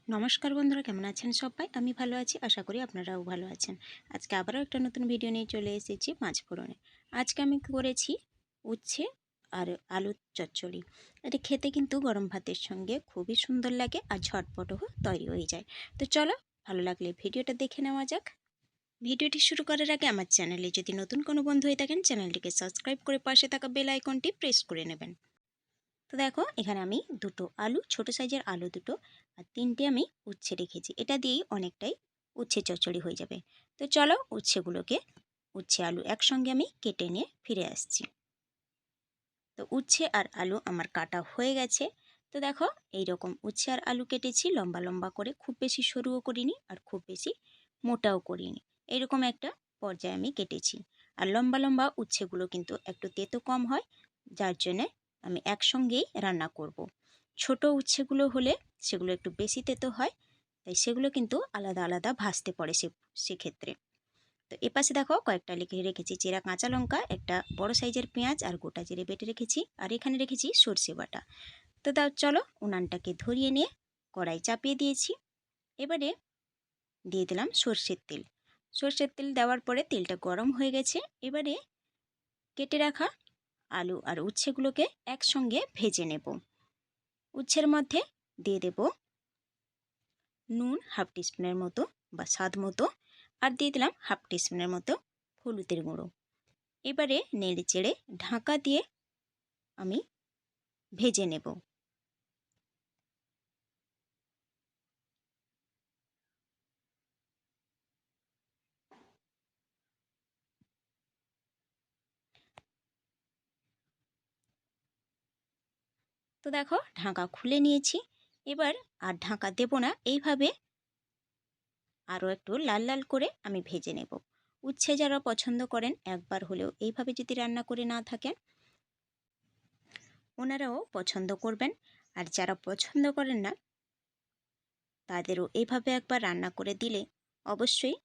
নমস্কার বন্ধুরা, কেমন আছেন সবাই? আমি ভালো আছি, আশা করি আপনারাও ভালো আছেন। আজকে আবারও একটা নতুন ভিডিও নিয়ে চলে এসেছি মাছ ফোড়নে। আজকে আমি করেছি উচ্ছে আর আলুর চচ্চড়ি। এটা খেতে কিন্তু গরম ভাতের সঙ্গে খুবই সুন্দর লাগে আর ঝটপটও তৈরি হয়ে যায়। তো চলো, ভালো লাগলে ভিডিওটা দেখে নেওয়া যাক। ভিডিওটি শুরু করার আগে আমার চ্যানেলে যদি নতুন কোনো বন্ধু হয়ে থাকেন, চ্যানেলটিকে সাবস্ক্রাইব করে পাশে থাকা বেল আইকনটি প্রেস করে নেবেন। তো দেখো, এখানে আমি দুটো আলু, ছোট সাইজের আলু দুটো আর তিনটে আমি উচ্ছে রেখেছি। এটা দিয়েই অনেকটাই উচ্ছে চচ্চড়ি হয়ে যাবে। তো চলো, উচ্ছে আলু একসঙ্গে আমি কেটে নিয়ে ফিরে আসছি। তো উচ্ছে আর আলু আমার কাটা হয়ে গেছে। তো দেখো, এই রকম উচ্ছে আর আলু কেটেছি লম্বা লম্বা করে, খুব বেশি সরুও করিনি আর খুব বেশি মোটাও করিনি। এইরকম একটা পর্যায়ে আমি কেটেছি। আর লম্বা লম্বা উচ্ছেগুলো কিন্তু একটু তেতো কম হয়, যার জন্যে আমি একসঙ্গেই রান্না করব। ছোট উচ্ছেগুলো হলে সেগুলো একটু বেশি তেতো হয়, তাই সেগুলো কিন্তু আলাদা আলাদা ভাজতে পড়ে সেক্ষেত্রে। তো এপাশে দেখো, কয়েকটা রেখেছি চেরা কাঁচা লঙ্কা, একটা বড় সাইজের পেঁয়াজ আর গোটা জিরে বেটে রেখেছি, আর এখানে রেখেছি সর্ষে বাটা। তো দাও, চলো উনানটাকে ধরিয়ে নিয়ে কড়াই চাপিয়ে দিয়েছি। এবারে দিয়ে দিলাম সর্ষের তেল। সর্ষের তেল দেওয়ার পরে তেলটা গরম হয়ে গেছে। এবারে কেটে রাখা আলু আর উচ্ছেগুলোকে একসঙ্গে ভেজে নেব। উচ্ছের মধ্যে দিয়ে দেব নুন হাফ টিস্পুনের মতো বা স্বাদ মতো, আর দিয়ে দিলাম হাফ টিস্পুনের মতো হলুদের গুঁড়ো। এবারে নেড়ে চেড়ে ঢাকা দিয়ে আমি ভেজে নেব। তো দেখো, ঢাকা খুলে নিয়েছি। এবার আর ঢাকা দেব না, এইভাবে আরও একটু লাল লাল করে আমি ভেজে নেব। উচ্ছে যারা পছন্দ করেন, একবার হলেও এইভাবে যদি রান্না করে না থাকেন, ওনারাও পছন্দ করবেন। আর যারা পছন্দ করেন না, তাদেরও এইভাবে একবার রান্না করে দিলে অবশ্যই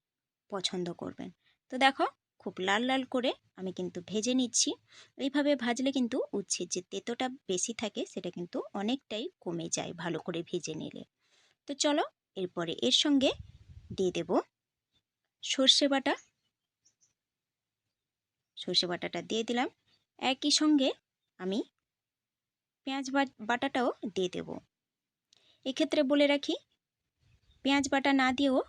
পছন্দ করবেন। তো দেখো, খুব লাল লাল করে আমি কিন্তু ভেজে নিচ্ছি। এইভাবে ভাজলে কিন্তু উচ্ছের যে তেতোটা বেশি থাকে সেটা কিন্তু অনেকটাই কমে যায় ভালো করে ভেজে নিলে। তো চলো, এরপরে এর সঙ্গে দিয়ে দেব সর্ষে বাটা। সর্ষে বাটাটা দিয়ে দিলাম। একই সঙ্গে আমি পেঁয়াজ বাটাটাও দিয়ে দেব। এক্ষেত্রে বলে রাখি, পেঁয়াজ বাটা না দিয়েও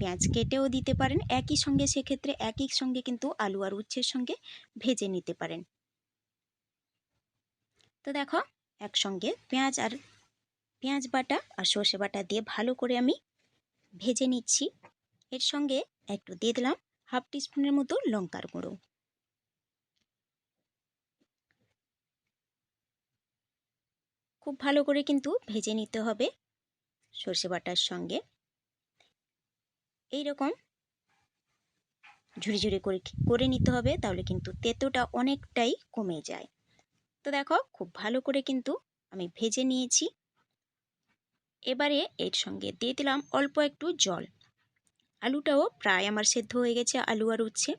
পেঁয়াজ কেটেও দিতে পারেন একই সঙ্গে, সেক্ষেত্রে একই সঙ্গে কিন্তু আলু আর উচ্ছের সঙ্গে ভেজে নিতে পারেন। তো দেখো, একসঙ্গে পেঁয়াজ বাটা আর সর্ষে বাটা দিয়ে ভালো করে আমি ভেজে নিচ্ছি। এর সঙ্গে একটু দিয়ে দিলাম হাফ টিস্পুনের মতো লঙ্কার গুঁড়ো। খুব ভালো করে কিন্তু ভেজে নিতে হবে সর্ষে বাটার সঙ্গে। এই রকম ঝুরি ঝুরি করে করে নিতে হবে, তাহলে কিন্তু তেতোটা অনেকটাই কমে যায়। তো দেখো, খুব ভালো করে কিন্তু আমি ভেজে নিয়েছি। এবারে এর সঙ্গে দিয়ে দিলাম অল্প একটু জল। আলুটাও প্রায় আমার সেদ্ধ হয়ে গেছে, আলু আর উচ্ছে,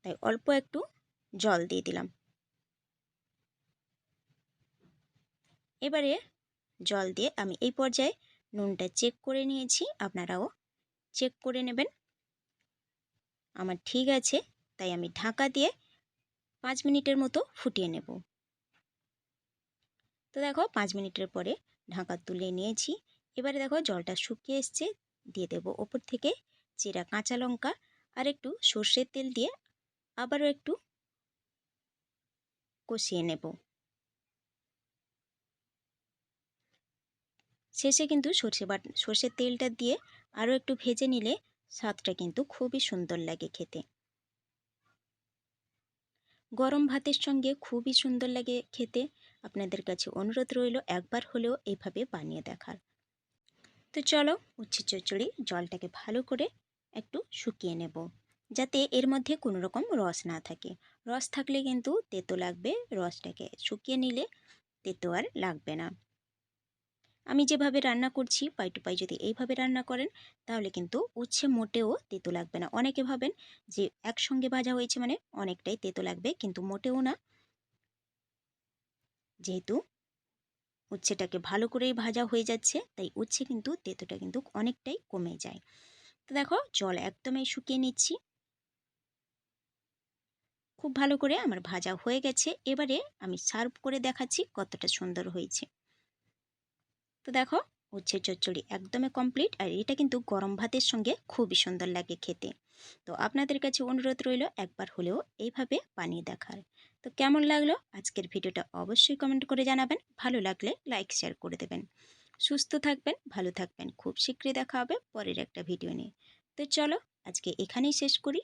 তাই অল্প একটু জল দিয়ে দিলাম। এবারে জল দিয়ে আমি এই পর্যায়ে নুনটা চেক করে নিয়েছি, আপনারাও চেক করে নেবেন। আমার ঠিক আছে, তাই আমি ঢাকা দিয়ে 5 মিনিটের মতো ফুটিয়ে নেব। তো দেখো, 5 মিনিটের পরে ঢাকা তুলে নিয়েছি। এবারে দেখো, জলটা শুকিয়ে এসছে। দিয়ে দেব ওপর থেকে চেরা কাঁচা লঙ্কা আর একটু সর্ষের তেল দিয়ে আবারও একটু কষিয়ে নেব। শেষে কিন্তু সর্ষের তেলটা দিয়ে আরও একটু ভেজে নিলে স্বাদটা কিন্তু খুবই সুন্দর লাগে খেতে। গরম ভাতের সঙ্গে খুবই সুন্দর লাগে খেতে। আপনাদের কাছে অনুরোধ রইল একবার হলেও এইভাবে বানিয়ে দেখার। তো চলো, উচ্ছে চচ্চড়ি জলটাকে ভালো করে একটু শুকিয়ে নেব, যাতে এর মধ্যে কোনো রকম রস না থাকে। রস থাকলে কিন্তু তেতো লাগবে, রসটাকে শুকিয়ে নিলে তেতো আর লাগবে না। আমি যেভাবে রান্না করছি পাই টু পাই যদি এইভাবে রান্না করেন, তাহলে কিন্তু উচ্ছে মোটেও তেতো লাগবে না। অনেকে ভাবেন যে একসঙ্গে ভাজা হয়েছে মানে অনেকটাই তেতো লাগবে, কিন্তু মোটেও না। যেহেতু উচ্ছেটাকে ভালো করেই ভাজা হয়ে যাচ্ছে, তাই উচ্ছে কিন্তু তেঁতোটা কিন্তু অনেকটাই কমে যায়। তো দেখো জল একদমই শুকিয়ে নিচ্ছি। খুব ভালো করে আমার ভাজা হয়ে গেছে। এবারে আমি সার্ভ করে দেখাচ্ছি কতটা সুন্দর হয়েছে। তো দেখো উচ্ছের চচ্চড়ি একদমই কমপ্লিট, আর এটা কিন্তু গরম ভাতের সঙ্গে খুবই সুন্দর লাগে খেতে। তো আপনাদের কাছে অনুরোধ রইল একবার হলেও এইভাবে বানিয়ে দেখার। তো কেমন লাগলো আজকের ভিডিওটা অবশ্যই কমেন্ট করে জানাবেন, ভালো লাগলে লাইক শেয়ার করে দেবেন। সুস্থ থাকবেন, ভালো থাকবেন, খুব শীঘ্রই দেখা হবে পরের একটা ভিডিও নিয়ে। তো চলো আজকে এখানেই শেষ করি।